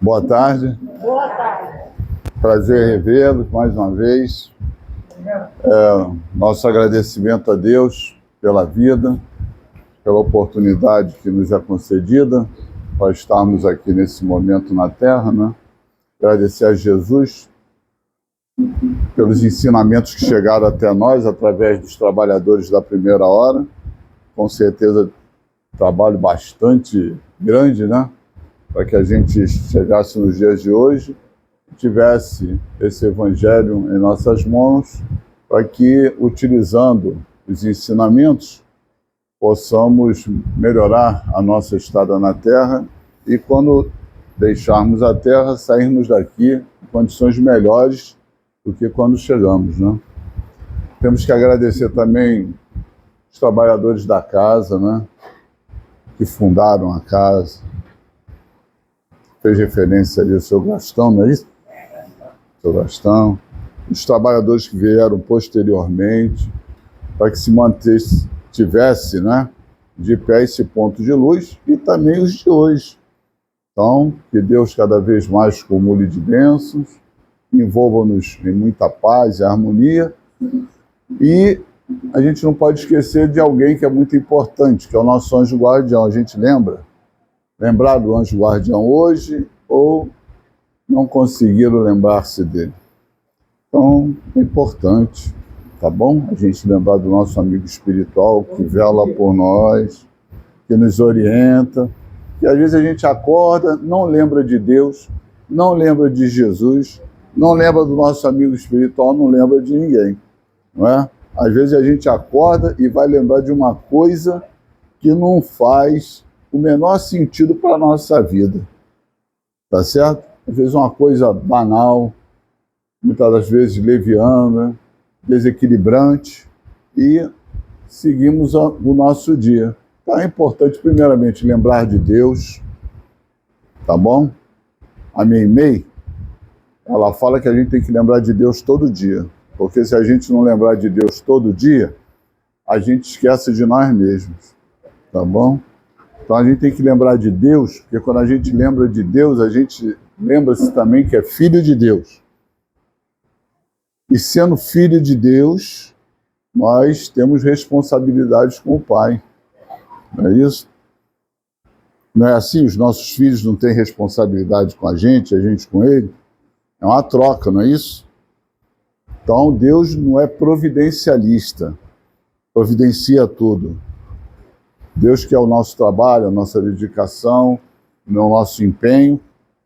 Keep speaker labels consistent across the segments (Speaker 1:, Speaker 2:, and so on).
Speaker 1: Boa tarde.
Speaker 2: Boa tarde.
Speaker 1: Prazer revê-los mais uma vez. Nosso agradecimento a Deus pela vida, pela oportunidade que nos é concedida para estarmos aqui nesse momento na Terra, né? Agradecer a Jesus pelos ensinamentos que chegaram até nós através dos trabalhadores da primeira hora. Com certeza, trabalho bastante grande, né? Para que a gente chegasse nos dias de hoje, tivesse esse evangelho em nossas mãos, para que, utilizando os ensinamentos, possamos melhorar a nossa estada na Terra e, quando deixarmos a Terra, sairmos daqui em condições melhores do que quando chegamos, né? Temos que agradecer também os trabalhadores da casa, né? Que fundaram a casa. Fez referência ali ao seu Gastão, não é isso? Seu Gastão. Os trabalhadores que vieram posteriormente, para que se tivesse, né, de pé esse ponto de luz, e também os de hoje. Então, que Deus cada vez mais acumule de bênçãos, envolva-nos em muita paz e harmonia, e a gente não pode esquecer de alguém que é muito importante, que é o nosso anjo guardião. A gente lembrar do anjo guardião hoje, ou não conseguiram lembrar-se dele. Então, é importante, tá bom? A gente lembrar do nosso amigo espiritual que vela por nós, que nos orienta, que às vezes a gente acorda, não lembra de Deus, não lembra de Jesus, não lembra do nosso amigo espiritual, não lembra de ninguém, não é? Às vezes a gente acorda e vai lembrar de uma coisa que não faz o menor sentido para a nossa vida, tá certo? Às vezes uma coisa banal, muitas das vezes leviana, desequilibrante, e seguimos o nosso dia. Então é importante, primeiramente, lembrar de Deus, tá bom? A Meimei, ela fala que a gente tem que lembrar de Deus todo dia, porque se a gente não lembrar de Deus todo dia, a gente esquece de nós mesmos, tá bom? Então a gente tem que lembrar de Deus, porque quando a gente lembra de Deus, a gente lembra-se também que é filho de Deus. E sendo filho de Deus, nós temos responsabilidades com o Pai. Não é isso? Não é assim? Os nossos filhos não têm responsabilidade com a gente com ele? É uma troca, não é isso? Então Deus não é providencialista, providencia tudo. Deus quer o nosso trabalho, a nossa dedicação, o nosso empenho,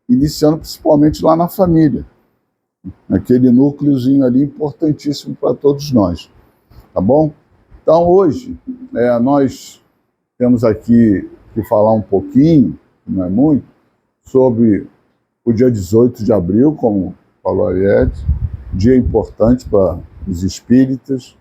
Speaker 1: iniciando principalmente lá na família, naquele núcleozinho ali importantíssimo para todos nós, tá bom? Então hoje, nós temos aqui que falar um pouquinho, não é muito, sobre o dia 18 de abril, como falou a Ariete, dia importante para os espíritas.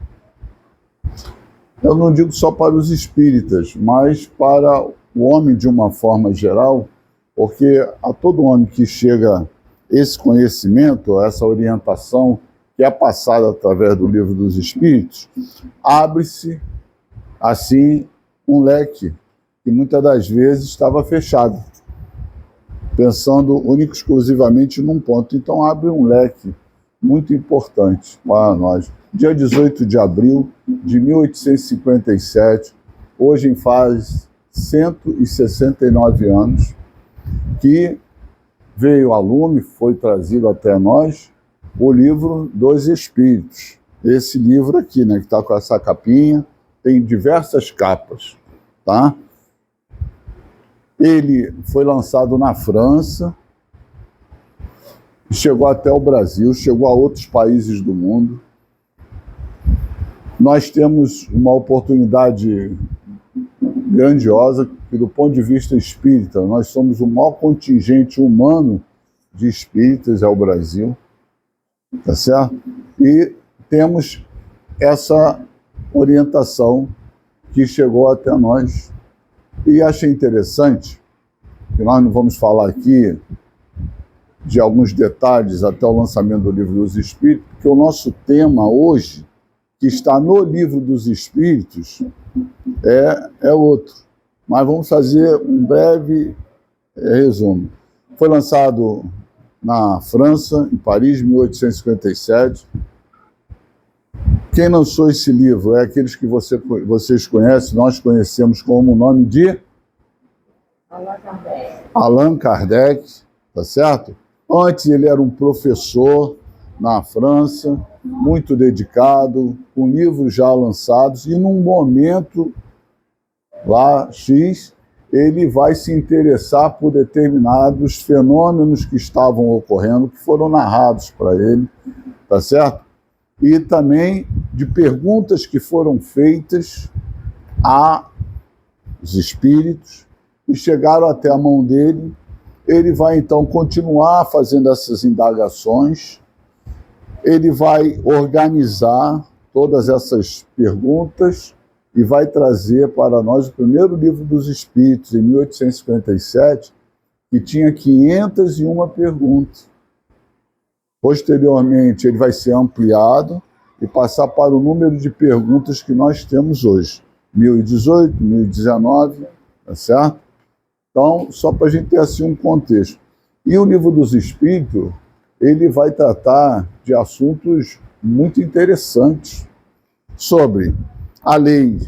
Speaker 1: Eu não digo só para os espíritas, mas para o homem de uma forma geral, porque a todo homem que chega esse conhecimento, essa orientação que é passada através do livro dos Espíritos, abre-se, assim, um leque que muitas das vezes estava fechado, pensando único e exclusivamente num ponto. Então abre um leque muito importante para nós. Dia 18 de abril de 1857, hoje faz 169 anos, que veio a lume, foi trazido até nós, o livro dos Espíritos. Esse livro aqui, né, que está com essa capinha, tem diversas capas, tá? Ele foi lançado na França, chegou até o Brasil, chegou a outros países do mundo. Nós temos uma oportunidade grandiosa, que do ponto de vista espírita, nós somos o maior contingente humano de espíritas ao Brasil, tá certo? E temos essa orientação que chegou até nós. E achei interessante, que nós não vamos falar aqui de alguns detalhes até o lançamento do Livro dos Espíritos, porque o nosso tema hoje, que está no Livro dos Espíritos, é outro. Mas vamos fazer um breve resumo. Foi lançado na França, em Paris, 1857. Quem lançou esse livro é aqueles que vocês conhecem, nós conhecemos como o nome de Allan Kardec, tá certo? Antes ele era um professor na França, muito dedicado, com livros já lançados, e num momento lá X, ele vai se interessar por determinados fenômenos que estavam ocorrendo, que foram narrados para ele, tá certo? E também de perguntas que foram feitas aos espíritos e chegaram até a mão dele. Ele vai, então, continuar fazendo essas indagações, ele vai organizar todas essas perguntas e vai trazer para nós o primeiro livro dos Espíritos, em 1857, que tinha 501 perguntas. Posteriormente, ele vai ser ampliado e passar para o número de perguntas que nós temos hoje, 1018, 1019, tá certo? Então, só para a gente ter assim um contexto. E o Livro dos Espíritos, ele vai tratar de assuntos muito interessantes sobre a lei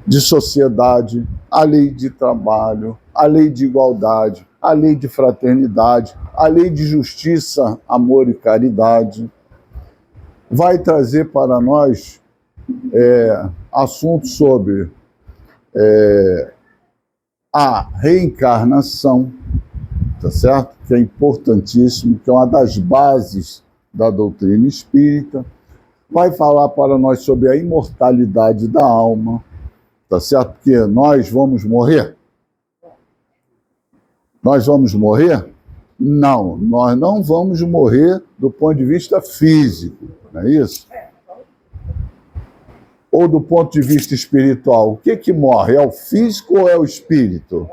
Speaker 1: de sociedade, a lei de trabalho, a lei de igualdade, a lei de fraternidade, a lei de justiça, amor e caridade. Vai trazer para nós assuntos sobre a reencarnação, tá certo? Que é importantíssimo, que é uma das bases da doutrina espírita. Vai falar para nós sobre a imortalidade da alma, tá certo? Porque nós vamos morrer. Nós vamos morrer? Não, nós não vamos morrer do ponto de vista físico, não é isso? Ou do ponto de vista espiritual. O que morre? É o físico ou é o espírito?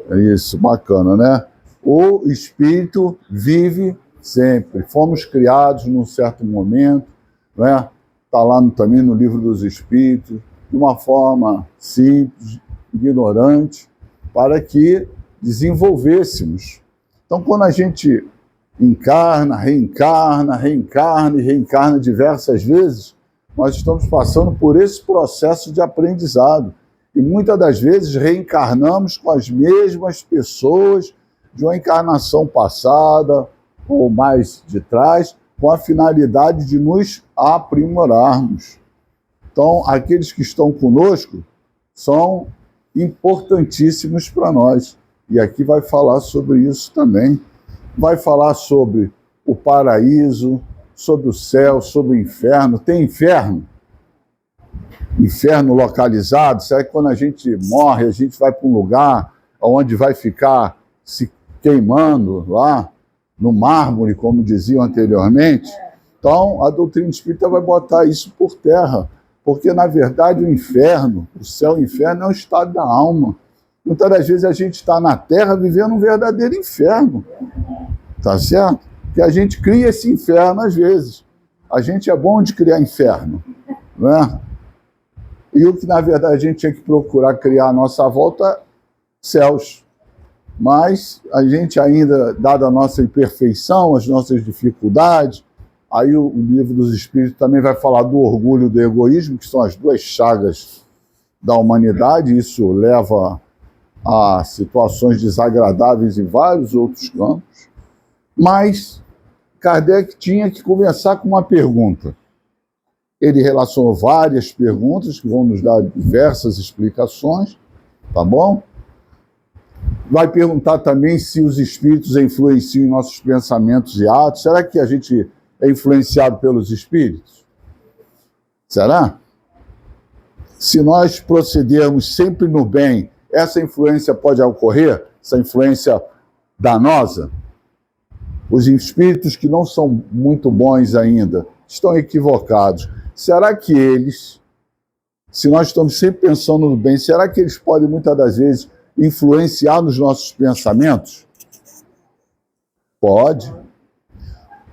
Speaker 1: É isso, bacana, né? O espírito vive sempre. Fomos criados num certo momento, né? Está lá também no Livro dos Espíritos, de uma forma simples, ignorante, para que desenvolvêssemos. Então, quando a gente encarna, reencarna e reencarna diversas vezes, nós estamos passando por esse processo de aprendizado. E muitas das vezes reencarnamos com as mesmas pessoas de uma encarnação passada ou mais de trás, com a finalidade de nos aprimorarmos. Então, aqueles que estão conosco são importantíssimos para nós. E aqui vai falar sobre isso também. Vai falar sobre o paraíso, sobre o céu, sobre o inferno. Tem inferno? Inferno localizado? Será que quando a gente morre, a gente vai para um lugar onde vai ficar se queimando lá, no mármore, como diziam anteriormente? Então, a doutrina espírita vai botar isso por terra, porque, na verdade, o inferno, o céu e o inferno, é um estado da alma. Muitas das vezes a gente está na Terra vivendo um verdadeiro inferno, tá certo? Que a gente cria esse inferno às vezes. A gente é bom de criar inferno, né? E o que, na verdade, a gente tinha que procurar criar à nossa volta, céus. Mas a gente ainda, dada a nossa imperfeição, as nossas dificuldades, aí o Livro dos Espíritos também vai falar do orgulho e do egoísmo, que são as duas chagas da humanidade. Isso leva a situações desagradáveis em vários outros campos. Mas Kardec tinha que começar com uma pergunta. Ele relacionou várias perguntas que vão nos dar diversas explicações, tá bom? Vai perguntar também se os espíritos influenciam em nossos pensamentos e atos. Será que a gente é influenciado pelos espíritos? Será? Se nós procedermos sempre no bem, essa influência pode ocorrer? Essa influência danosa? Os espíritos que não são muito bons ainda estão equivocados. Será que eles, se nós estamos sempre pensando no bem, será que eles podem muitas das vezes influenciar nos nossos pensamentos? Pode.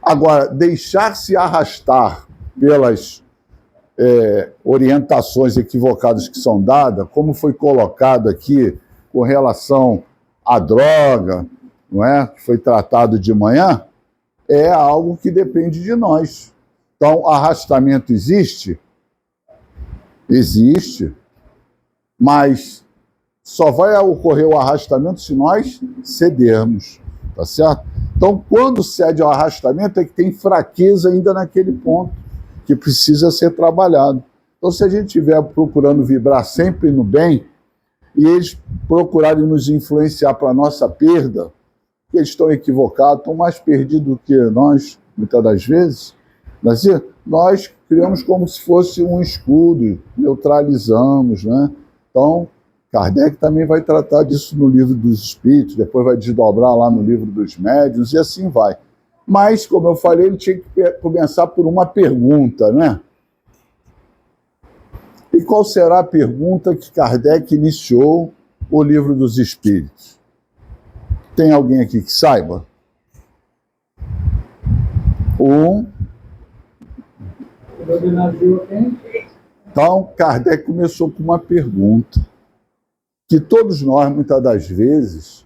Speaker 1: Agora, deixar-se arrastar pelas orientações equivocadas que são dadas, como foi colocado aqui com relação a droga, não é? Que foi tratado de manhã, é algo que depende de nós. Então, arrastamento existe? Existe, mas só vai ocorrer o arrastamento se nós cedermos, tá certo? Então, quando cede ao arrastamento, é que tem fraqueza ainda naquele ponto, que precisa ser trabalhado. Então, se a gente estiver procurando vibrar sempre no bem, e eles procurarem nos influenciar para a nossa perda, eles estão equivocados, estão mais perdidos do que nós, muitas das vezes. Nós criamos como se fosse um escudo, neutralizamos, né? Então, Kardec também vai tratar disso no Livro dos Espíritos, depois vai desdobrar lá no Livro dos Médiuns, e assim vai. Mas, como eu falei, ele tinha que começar por uma pergunta, né? E qual será a pergunta que Kardec iniciou o Livro dos Espíritos? Tem alguém aqui que saiba? Então, Kardec começou com uma pergunta que todos nós, muitas das vezes,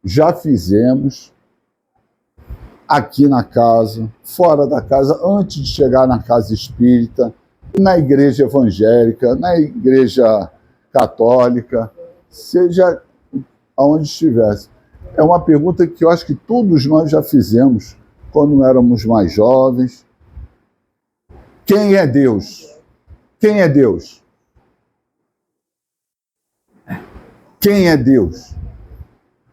Speaker 1: já fizemos aqui na casa, fora da casa, antes de chegar na casa espírita, na igreja evangélica, na igreja católica, seja aonde estivesse. É uma pergunta que eu acho que todos nós já fizemos quando éramos mais jovens. Quem é Deus? Quem é Deus? Quem é Deus?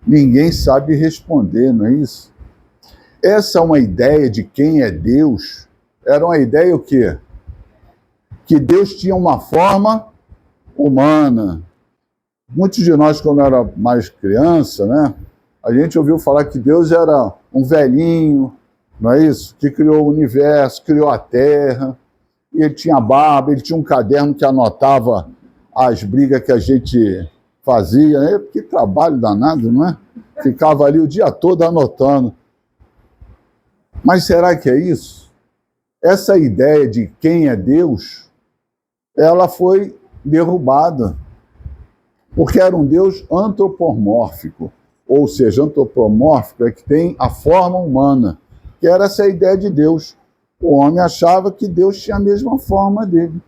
Speaker 1: Ninguém sabe responder, não é isso? Essa é uma ideia de quem é Deus. Era uma ideia o quê? Que Deus tinha uma forma humana. Muitos de nós, quando era mais criança, né, a gente ouviu falar que Deus era um velhinho, não é isso? Que criou o universo, criou a terra, e ele tinha barba, ele tinha um caderno que anotava as brigas que a gente fazia, né? Que trabalho danado, não é? Ficava ali o dia todo anotando. Mas será que é isso? Essa ideia de quem é Deus, ela foi derrubada, porque era um Deus antropomórfico, ou seja, antropomórfico é que tem a forma humana, que era essa ideia de Deus. O homem achava que Deus tinha a mesma forma dele.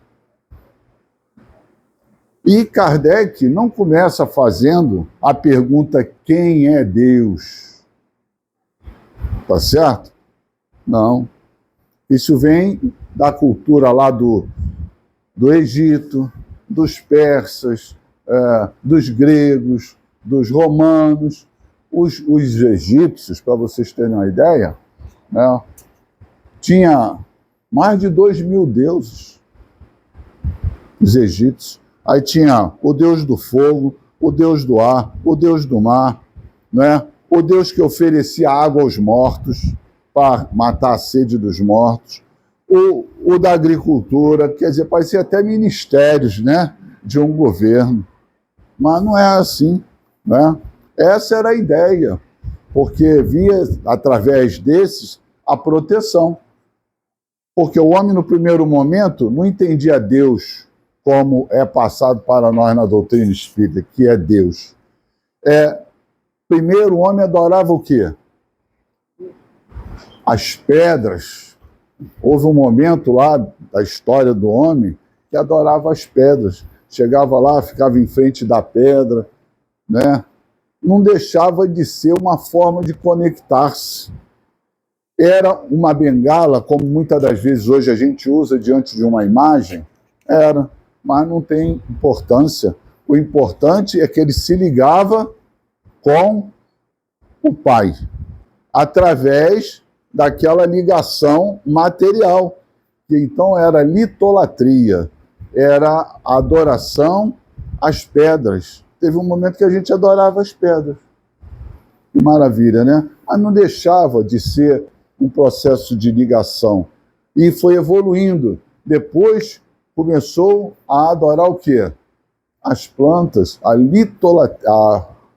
Speaker 1: E Kardec não começa fazendo a pergunta quem é Deus. Tá certo? Não. Isso vem da cultura lá do Egito, dos persas, dos gregos, dos romanos. Os egípcios, para vocês terem uma ideia, né, tinha mais de 2.000 deuses, os egípcios. Aí tinha o deus do fogo, o deus do ar, o deus do mar, né? O deus que oferecia água aos mortos para matar a sede dos mortos, o da agricultura, quer dizer, parecia até ministérios, né, de um governo. Mas não é assim, né? Essa era a ideia, porque via, através desses, a proteção. Porque o homem, no primeiro momento, não entendia Deus como é passado para nós na doutrina espírita, que é Deus. Primeiro, o homem adorava o quê? As pedras. Houve um momento lá da história do homem que adorava as pedras. Chegava lá, ficava em frente da pedra, né? Não deixava de ser uma forma de conectar-se. Era uma bengala, como muitas das vezes hoje a gente usa diante de uma imagem? Era, mas não tem importância. O importante é que ele se ligava com o Pai, através daquela ligação material, que então era litolatria, era adoração às pedras. Teve um momento que a gente adorava as pedras. Que maravilha, né? Mas não deixava de ser um processo de ligação. E foi evoluindo. Depois começou a adorar o quê? As plantas, a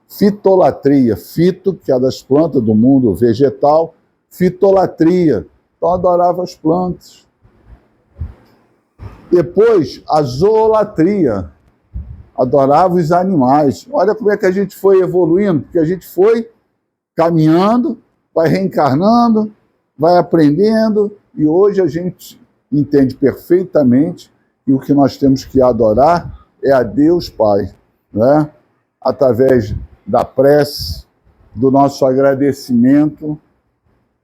Speaker 1: fitolatria. Fito, que é das plantas do mundo vegetal, fitolatria. Então adorava as plantas. Depois, a zoolatria. adorava os animais. Olha como é que a gente foi evoluindo, porque a gente foi caminhando, vai reencarnando, vai aprendendo, e hoje a gente entende perfeitamente que o que nós temos que adorar é a Deus Pai, né? Através da prece, do nosso agradecimento,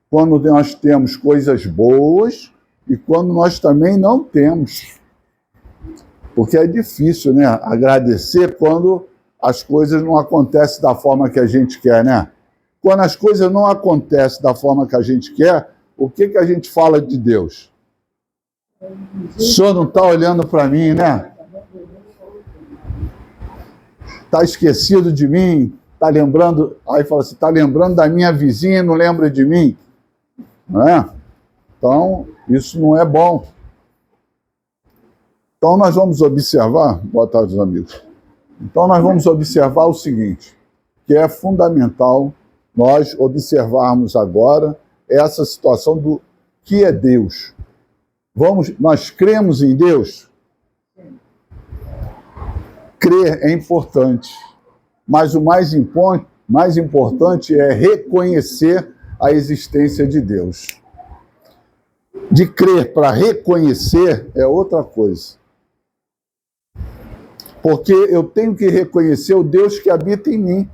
Speaker 1: quando nós temos coisas boas e quando nós também não temos. Porque é difícil, né? Agradecer quando as coisas não acontecem da forma que a gente quer, né? Quando as coisas não acontecem da forma que a gente quer, o que a gente fala de Deus? O senhor não está olhando para mim, né? Está esquecido de mim? Está lembrando... Aí fala assim, está lembrando da minha vizinha e não lembra de mim? Não é? Então, isso não é bom. Então, nós vamos observar... Boa tarde, amigos. Então, nós vamos observar o seguinte, que é fundamental nós observarmos agora essa situação do que é Deus. Nós cremos em Deus? Crer é importante, mas o mais importante é reconhecer a existência de Deus. De crer para reconhecer é outra coisa. Porque eu tenho que reconhecer o Deus que habita em mim.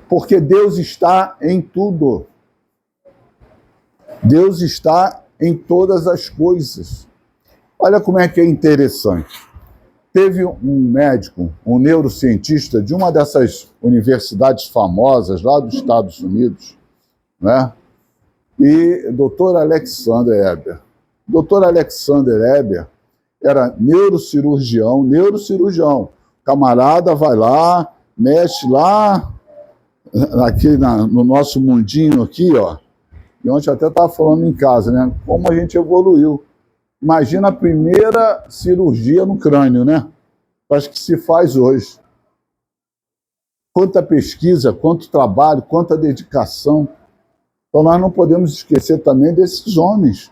Speaker 1: Porque Deus está em tudo. Deus está em todas as coisas. Olha como é que é interessante. Teve um médico, um neurocientista de uma dessas universidades famosas lá dos Estados Unidos, né? E Dr. Alexander Eber. Dr. Alexander Eber era neurocirurgião. Camarada vai lá, mexe lá, aqui no nosso mundinho aqui, ó. E ontem até estava falando em casa, né? Como a gente evoluiu. Imagina a primeira cirurgia no crânio, né? Acho que se faz hoje. Quanta pesquisa, quanto trabalho, quanta dedicação. Então nós não podemos esquecer também desses homens,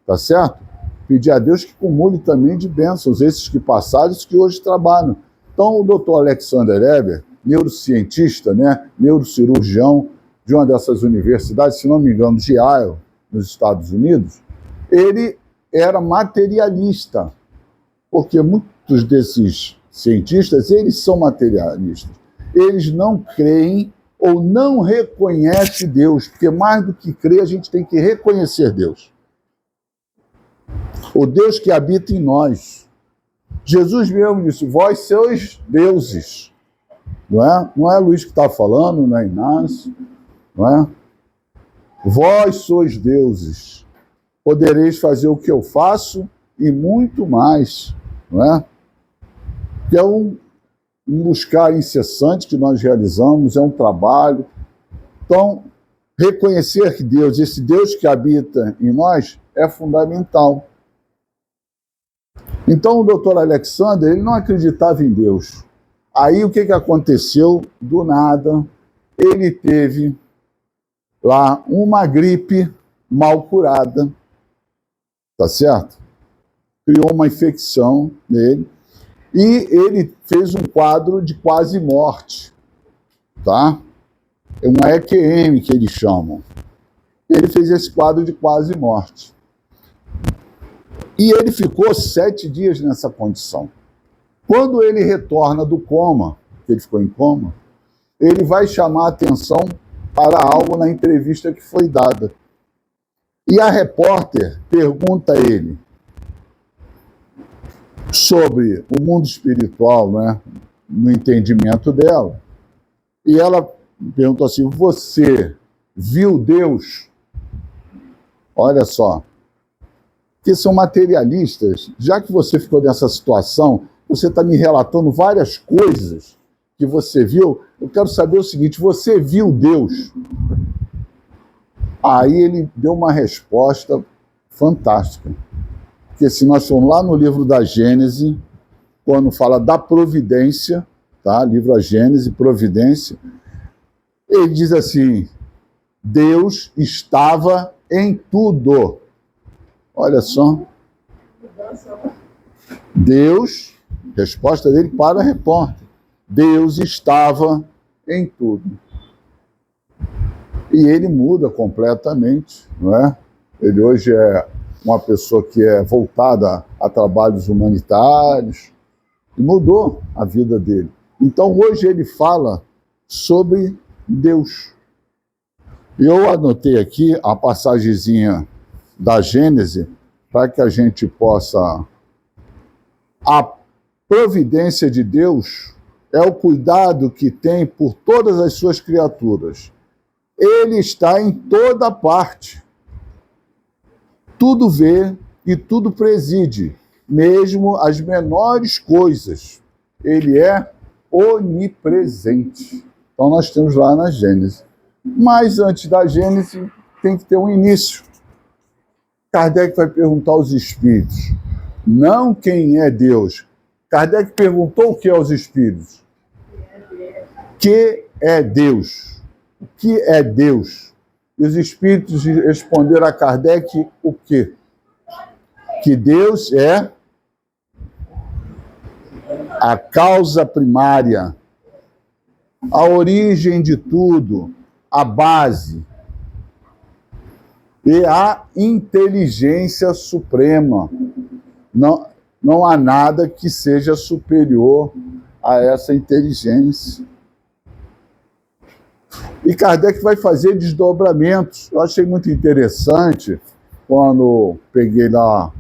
Speaker 1: tá certo? Pedir a Deus que cumule também de bênçãos, esses que passaram e os que hoje trabalham. Então o doutor Alexander Eber, neurocientista, né? Neurocirurgião de uma dessas universidades, se não me engano, de Yale, nos Estados Unidos, ele era materialista, porque muitos desses cientistas, eles são materialistas. Eles não creem ou não reconhecem Deus, porque mais do que crer, a gente tem que reconhecer Deus. O Deus que habita em nós. Jesus mesmo disse, vós sois deuses. Não é Luiz que está falando, não é Inácio, não é? Vós sois deuses. Podereis fazer o que eu faço e muito mais, não é? Que é um buscar incessante que nós realizamos, é um trabalho. Então, reconhecer que Deus, esse Deus que habita em nós, é fundamental. Então, o doutor Alexander, ele não acreditava em Deus. Aí, o que aconteceu? Do nada, ele teve lá uma gripe mal curada, tá certo? Criou uma infecção nele e ele fez um quadro de quase morte, tá? É uma EQM que eles chamam. Ele fez esse quadro de quase morte. E ele ficou 7 dias nessa condição. Quando ele retorna do coma, que ele ficou em coma, ele vai chamar a atenção para algo na entrevista que foi dada. E a repórter pergunta a ele sobre o mundo espiritual, né, no entendimento dela. E ela perguntou assim, você viu Deus? Olha só, que são materialistas. Já que você ficou nessa situação, você está me relatando várias coisas que você viu. Eu quero saber o seguinte, você viu Deus? Aí ele deu uma resposta fantástica. Porque se nós formos lá no livro da Gênese, quando fala da providência, tá? Livro da Gênese, providência, ele diz assim, Deus estava em tudo. Olha só. Deus Resposta dele para a repórter: Deus estava em tudo. E ele muda completamente, não é? Ele hoje é uma pessoa que é voltada a trabalhos humanitários, e mudou a vida dele. Então hoje ele fala sobre Deus. Eu anotei aqui a passagenzinha da Gênese para que a gente possa... A providência de Deus é o cuidado que tem por todas as suas criaturas. Ele está em toda parte. Tudo vê e tudo preside, mesmo as menores coisas. Ele é onipresente. Então nós temos lá na Gênese. Mas antes da Gênese tem que ter um início. Kardec vai perguntar aos espíritos, não quem é Deus. Kardec perguntou o que aos espíritos? Que é Deus? O que é Deus? E os espíritos responderam a Kardec o quê? Que Deus é a causa primária, a origem de tudo, a base e a inteligência suprema. Não há nada que seja superior a essa inteligência. E Kardec vai fazer desdobramentos. Eu achei muito interessante quando peguei lá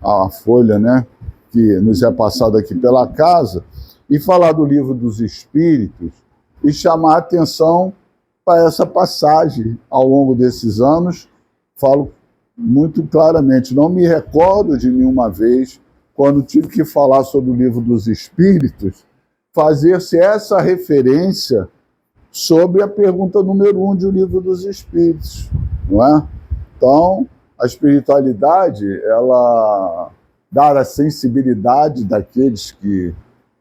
Speaker 1: a folha, né, que nos é passada aqui pela casa, e falar do Livro dos Espíritos e chamar a atenção para essa passagem. Ao longo desses anos, falo muito claramente, não me recordo de nenhuma vez, quando tive que falar sobre o Livro dos Espíritos, fazer-se essa referência sobre a pergunta número 1 de O Livro dos Espíritos, não é? Então, a espiritualidade, ela dá a sensibilidade daqueles que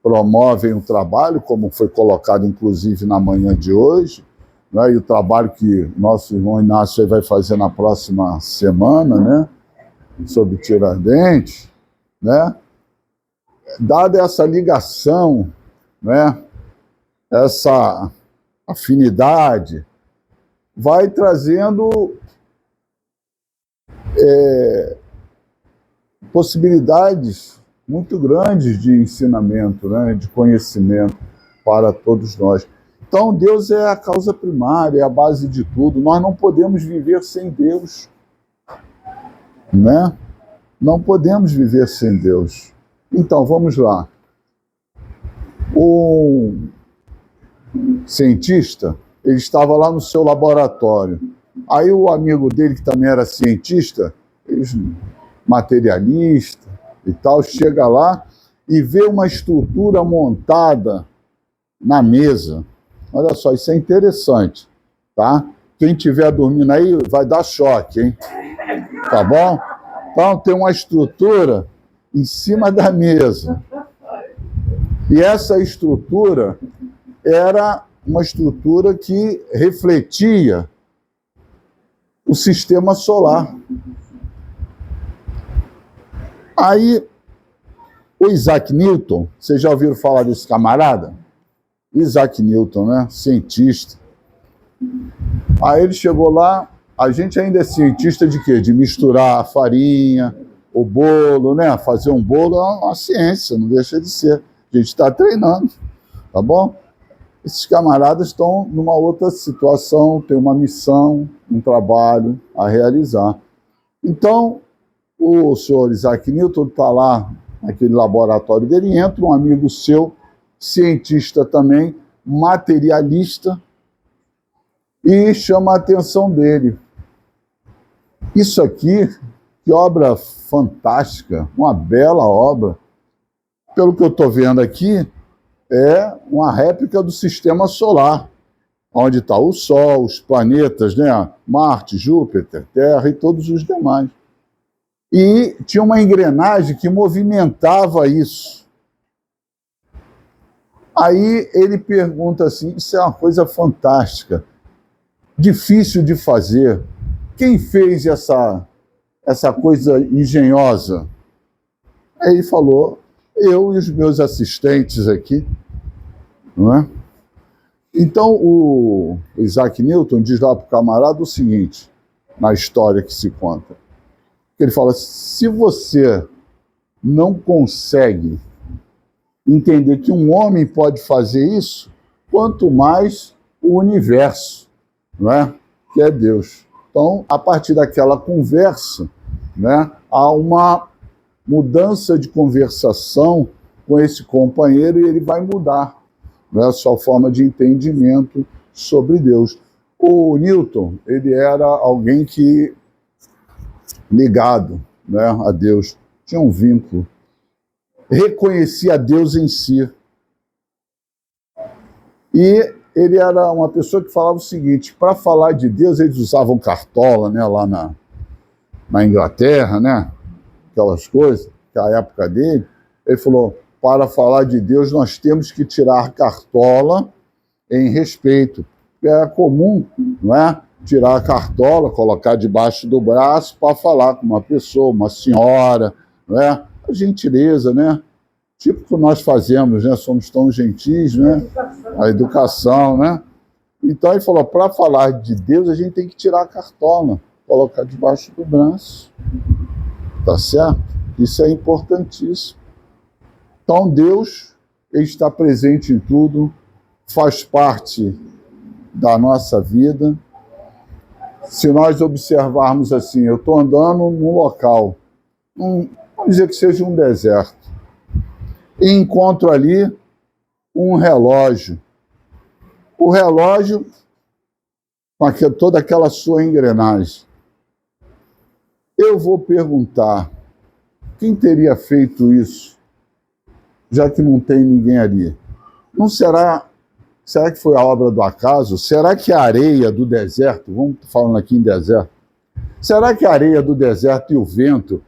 Speaker 1: promovem o trabalho, como foi colocado inclusive na manhã de hoje, né? E o trabalho que nosso irmão Inácio vai fazer na próxima semana, né? Sobre Tiradentes, né? Dada essa ligação, né? Essa afinidade, vai trazendo possibilidades muito grandes de ensinamento, né? De conhecimento para todos nós. Então, Deus é a causa primária, é a base de tudo. Nós não podemos viver sem Deus, né? Não podemos viver sem Deus. Então, vamos lá. O cientista, ele estava lá no seu laboratório. Aí o amigo dele, que também era cientista, materialista e tal, chega lá e vê uma estrutura montada na mesa. Olha só, isso é interessante, tá? Quem estiver dormindo aí vai dar choque, hein? Tá bom? Então tem uma estrutura em cima da mesa. E essa estrutura era uma estrutura que refletia o sistema solar. Aí, o Isaac Newton, vocês já ouviram falar desse camarada? Isaac Newton, né? Cientista. Aí ele chegou lá, a gente ainda é cientista de quê? De misturar a farinha, o bolo, né? Fazer um bolo é uma ciência, não deixa de ser. A gente está treinando, tá bom? Esses camaradas estão numa outra situação, tem uma missão, um trabalho a realizar. Então, o senhor Isaac Newton está lá naquele laboratório dele, e entra um amigo seu, cientista também, materialista, e chama a atenção dele. Isso aqui, que obra fantástica, uma bela obra. Pelo que eu estou vendo aqui, é uma réplica do sistema solar, onde está o Sol, os planetas, né? Marte, Júpiter, Terra e todos os demais. E tinha uma engrenagem que movimentava isso. Aí ele pergunta assim, isso é uma coisa fantástica, difícil de fazer. Quem fez essa coisa engenhosa? Aí ele falou, eu e os meus assistentes aqui, não é? Então, o Isaac Newton diz lá para o camarada o seguinte, na história que se conta, que ele fala, se você não consegue entender que um homem pode fazer isso, quanto mais o universo, não é? Que é Deus. Então, a partir daquela conversa, né, há uma mudança de conversação com esse companheiro e ele vai mudar, né, a sua forma de entendimento sobre Deus. O Newton, ele era alguém que ligado, né, a Deus, tinha um vínculo, reconhecia Deus em si. E ele era uma pessoa que falava o seguinte, para falar de Deus, eles usavam cartola, né, lá na Inglaterra, né, aquelas coisas, que é a época dele. Ele falou, para falar de Deus, nós temos que tirar cartola em respeito. É comum, não é? Tirar a cartola, colocar debaixo do braço para falar com uma pessoa, uma senhora, não é? A gentileza, né? Tipo que nós fazemos, né? Somos tão gentis, né? A educação, né? Então ele falou, para falar de Deus, a gente tem que tirar a cartola, colocar debaixo do braço. Tá certo? Isso é importantíssimo. Então Deus, ele está presente em tudo, faz parte da nossa vida. Se nós observarmos assim, eu estou andando num local, vamos dizer que seja um deserto, e encontro ali um relógio. O relógio, com toda aquela sua engrenagem. Eu vou perguntar, quem teria feito isso, já que não tem ninguém ali? Não será que foi a obra do acaso? Será que a areia do deserto, vamos falando aqui em deserto, será que a areia do deserto e o vento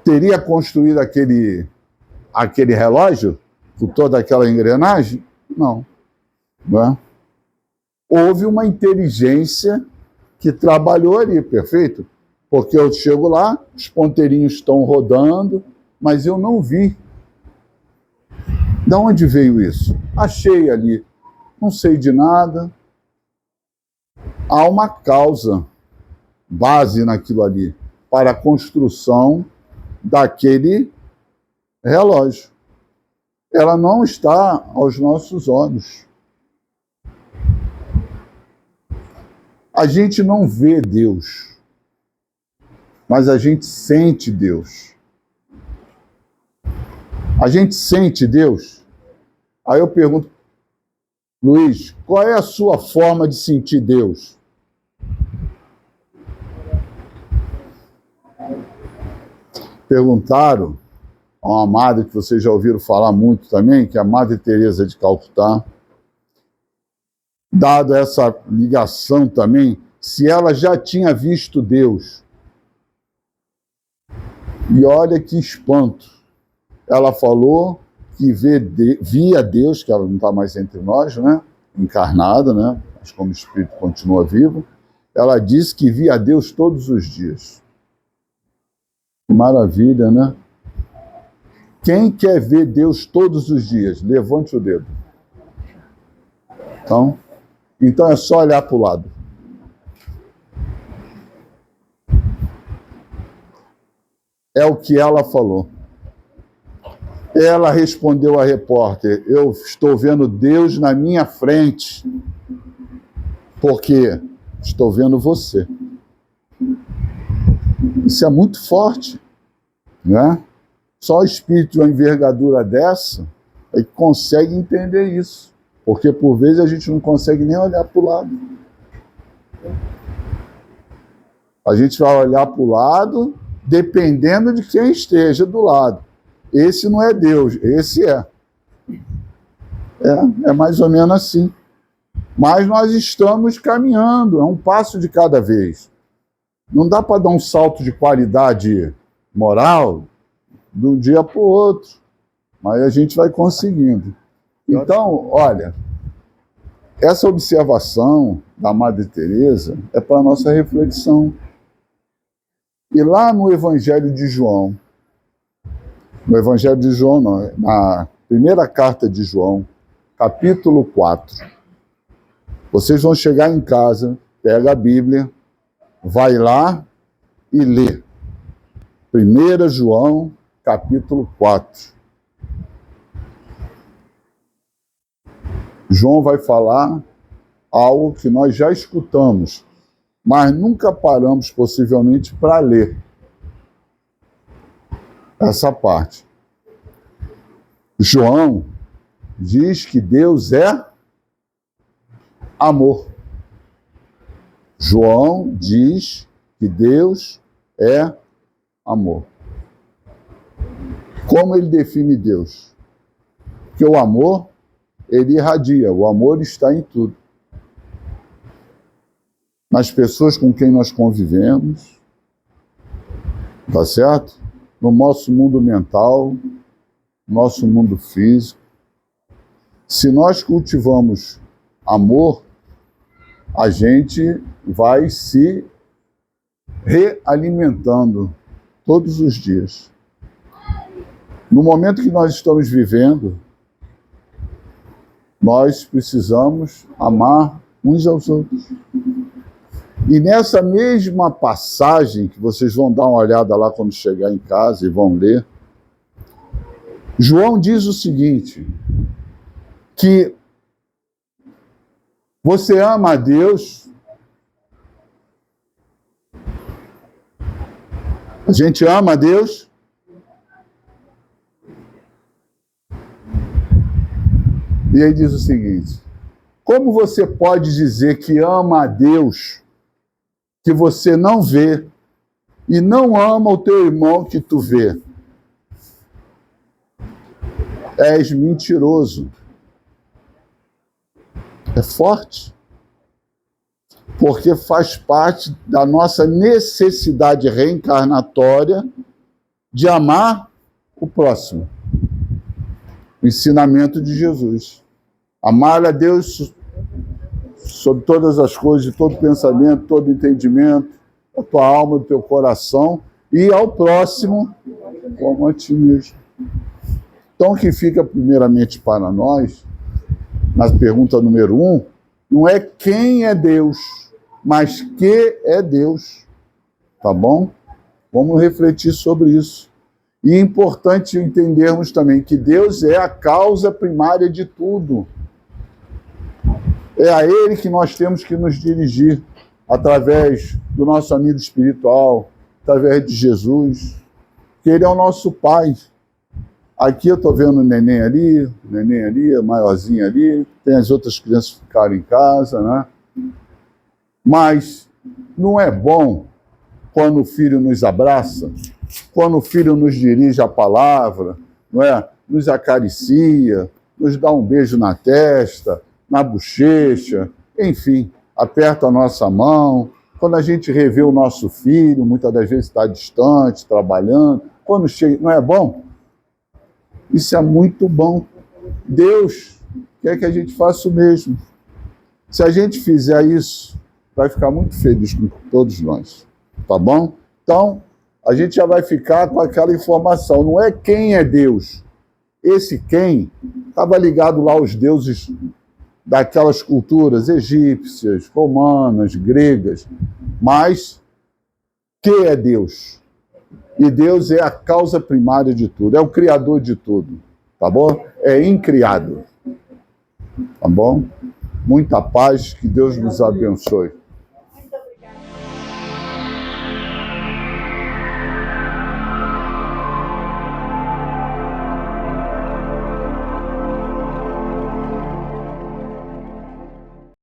Speaker 1: teria construído aquele relógio com toda aquela engrenagem? Não. Não é? Houve uma inteligência que trabalhou ali, perfeito? Porque eu chego lá, os ponteirinhos estão rodando, mas eu não vi. De onde veio isso? Achei ali, não sei de nada. Há uma causa, base naquilo ali, para a construção daquele relógio. Ela não está aos nossos olhos. A gente não vê Deus, mas a gente sente Deus. A gente sente Deus. Aí eu pergunto, Luiz, qual é a sua forma de sentir Deus? Perguntaram a uma madre que vocês já ouviram falar muito também, que é a Madre Teresa de Calcutá, dado essa ligação também, se ela já tinha visto Deus. E olha que espanto. Ela falou que via Deus, que ela não está mais entre nós, né? Encarnada, né? Mas como espírito continua vivo. Ela disse que via Deus todos os dias. Maravilha, né? Quem quer ver Deus todos os dias? Levante o dedo. Então é só olhar para o lado. É o que ela falou. Ela respondeu à repórter, eu estou vendo Deus na minha frente, porque estou vendo você. Isso é muito forte, né? Só o espírito de uma envergadura dessa é que consegue entender isso, porque por vezes a gente não consegue nem olhar para o lado. A gente vai olhar para o lado dependendo de quem esteja do lado. Esse não é Deus, esse é. É mais ou menos assim. Mas nós estamos caminhando, é um passo de cada vez. Não dá para dar um salto de qualidade moral de um dia para o outro, mas a gente vai conseguindo. Então, olha, essa observação da Madre Teresa é para a nossa reflexão. E lá no Evangelho de João, No Evangelho de João, não, na primeira carta de João, capítulo 4. Vocês vão chegar em casa, pega a Bíblia, vai lá e lê. 1 João, capítulo 4. João vai falar algo que nós já escutamos, mas nunca paramos, possivelmente, para ler essa parte. João diz que Deus é amor. João diz que Deus é amor. Como ele define Deus? Porque o amor, ele irradia, o amor está em tudo. Nas pessoas com quem nós convivemos, tá certo? No nosso mundo mental, nosso mundo físico. Se nós cultivamos amor, a gente vai se realimentando todos os dias. No momento que nós estamos vivendo, nós precisamos amar uns aos outros. E nessa mesma passagem, que vocês vão dar uma olhada lá quando chegar em casa e vão ler, João diz o seguinte, que você ama a Deus, a gente ama a Deus, e aí diz o seguinte, como você pode dizer que ama a Deus que você não vê e não ama o teu irmão que tu vê? És mentiroso. É forte. Porque faz parte da nossa necessidade reencarnatória de amar o próximo. O ensinamento de Jesus. Amar a Deus sobre todas as coisas, de todo pensamento, todo entendimento, a tua alma, o teu coração, e ao próximo como a ti mesmo. Então, o que fica primeiramente para nós, na pergunta número 1, não é quem é Deus, mas que é Deus. Tá bom? Vamos refletir sobre isso. E é importante entendermos também que Deus é a causa primária de tudo. É a Ele que nós temos que nos dirigir através do nosso amigo espiritual, através de Jesus, que Ele é o nosso Pai. Aqui eu estou vendo o neném ali, a maiorzinha ali, tem as outras crianças que ficaram em casa, né? Mas não é bom quando o filho nos abraça, quando o filho nos dirige a palavra, não é? Nos acaricia, nos dá um beijo na testa, na bochecha, enfim, aperta a nossa mão. Quando a gente revê o nosso filho, muitas das vezes está distante, trabalhando, quando chega, não é bom? Isso é muito bom. Deus quer que a gente faça o mesmo. Se a gente fizer isso, vai ficar muito feliz com todos nós, tá bom? Então, a gente já vai ficar com aquela informação, não é quem é Deus. Esse quem estava ligado lá aos deuses daquelas culturas egípcias, romanas, gregas, mas que é Deus? E Deus é a causa primária de tudo, é o criador de tudo, tá bom? É incriado, tá bom? Muita paz, que Deus nos abençoe.